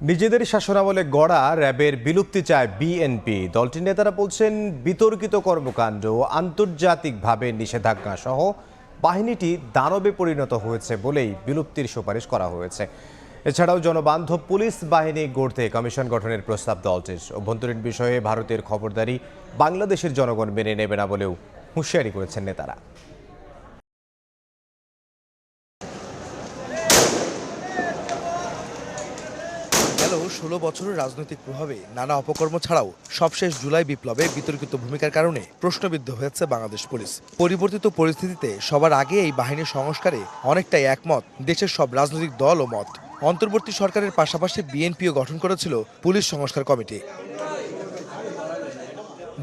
নিজেদের শাসনামলে গড়া র্যাবের বিলুপ্তি চায় বিএনপি। দলটির নেতারা বলছেন, বিতর্কিত কর্মকাণ্ড ও আন্তর্জাতিকভাবে নিষেধাজ্ঞা সহ বাহিনীটি দানবে পরিণত হয়েছে বলেই বিলুপ্তির সুপারিশ করা হয়েছে। এছাড়াও জনবান্ধব পুলিশ বাহিনী গড়তে কমিশন গঠনের প্রস্তাব দলটির। অভ্যন্তরীণ বিষয়ে ভারতের খবরদারি বাংলাদেশের জনগণ মেনে নেবে না বলেও হুঁশিয়ারি করেছেন নেতারা। গেল ১৬ বছরের রাজনৈতিক প্রভাবে নানা অপকর্ম ছাড়াও সবশেষ জুলাই বিপ্লবে বিতর্কিত ভূমিকার কারণে প্রশ্নবিদ্ধ হয়েছে বাংলাদেশ পুলিশ। পরিবর্তিত পরিস্থিতিতে সবার আগে এই বাহিনীর সংস্কারে অনেকটাই একমত দেশের সব রাজনৈতিক দল ও মত। অন্তর্বর্তী সরকারের পাশাপাশি বিএনপিও গঠন করেছিল পুলিশ সংস্কার কমিটি।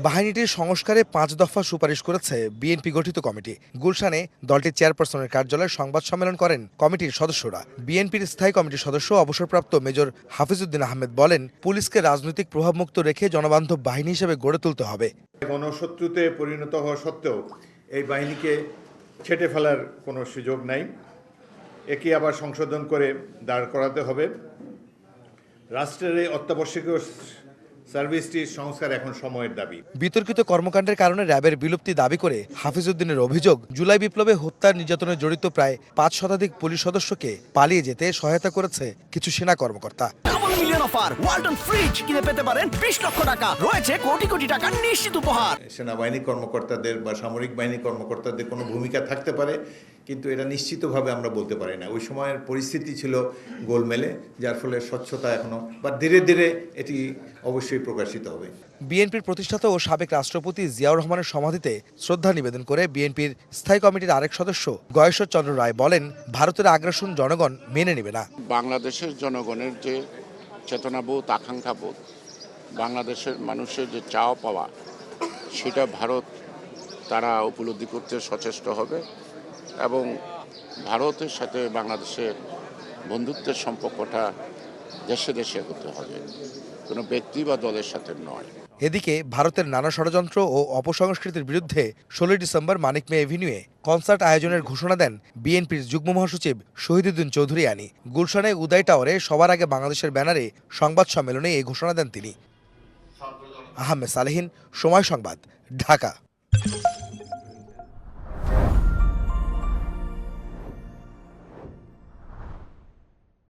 বাহিনীটির সংস্কারে ৫ দফা সুপারিশ করেছে বিএনপি গঠিত কমিটি। গুলশানে দলটির চেয়ারপারসনের কার্যালয়ে সংবাদ সম্মেলন করেন কমিটির সদস্যরা। বিএনপির স্থায়ী কমিটির সদস্য অবসরপ্রাপ্ত মেজর হাফিজউদ্দিন আহমেদ বলেন, পুলিশকে রাজনৈতিক প্রভাবমুক্ত রেখে জনবান্ধব বাহিনী হিসেবে গড়ে তুলতে হবে। গণশত্রুতে পরিণত হওয়া সত্ত্বেও এই বাহিনীকে ছেঁটে ফেলার কোনো সুযোগ নাই। একে আবার সংশোধন করে দাঁড় করাতে হবে। রাষ্ট্রের এই অত্যাবশ্যকীয় সার্ভিসটির সংস্কার এখন সময়ের দাবি। বিতর্কিত কর্মকাণ্ডের কারণে র্যাবের বিলুপ্তি দাবি করে হাফিজউদ্দিনের অভিযোগ, জুলাই বিপ্লবে হত্যা নির্যাতনে জড়িত প্রায় ৫ শতাধিক পুলিশ সদস্যকে পালিয়ে যেতে সহায়তা করেছে কিছু সেনা কর্মকর্তা। ওয়ালটন ফ্রিজ কিনে পেতে পারেন ২০ লক্ষ টাকা, রয়েছে কোটি কোটি টাকার নিশ্চিত উপহার। সেনাবাহিনী কর্মকর্তাদের বা সামরিক বাহিনী কর্মকর্তাদের কোনো ভূমিকা থাকতে পারে, কিন্তু এটা নিশ্চিতভাবে আমরা বলতে পারি না। ওই সময়ের পরিস্থিতি ছিল গোলমেলে, যার ফলে স্বচ্ছতা এখনো বা ধীরে ধীরে এটি অবশ্যই প্রকাশিত হবে। বিএনপির প্রতিষ্ঠাতা ও সাবেক রাষ্ট্রপতি জিয়াউর রহমানের সমাধিতে শ্রদ্ধা নিবেদন করে বিএনপির স্থায়ী কমিটির আরেক সদস্য গয়েশ্বর চন্দ্র রায় বলেন, ভারতের আগ্রাসন জনগণ মেনে নেবে না। বাংলাদেশের জনগণের যে চেতনাবোধ, আকাঙ্ক্ষাবোধ, বাংলাদেশের মানুষের যে চাওয়া পাওয়া, সেটা ভারত তারা উপলব্ধি করতে সচেষ্ট হবে এবং ভারতের সাথে বাংলাদেশের বন্ধুত্বের সম্পর্কটা দেশে দেশে হতে হবে, কোনো ব্যক্তি বা দলের সাথে নয়। এদিকে ভারতের নানা ষড়যন্ত্র ও অপসংস্কৃতির বিরুদ্ধে ১৬ ডিসেম্বর মানিক মে এভিনিউয়ে কনসার্ট আয়োজনের ঘোষণা দেন বিএনপির যুগ্ম মহাসচিব শহীদুদ্দিন চৌধুরী আনি। গুলশানে উদয় টাওয়ারে সবার আগে বাংলাদেশের ব্যানারে সংবাদ সম্মেলনে এই ঘোষণা দেন তিনি। আহমেদ সালেহীন, সময় সংবাদ, ঢাকা।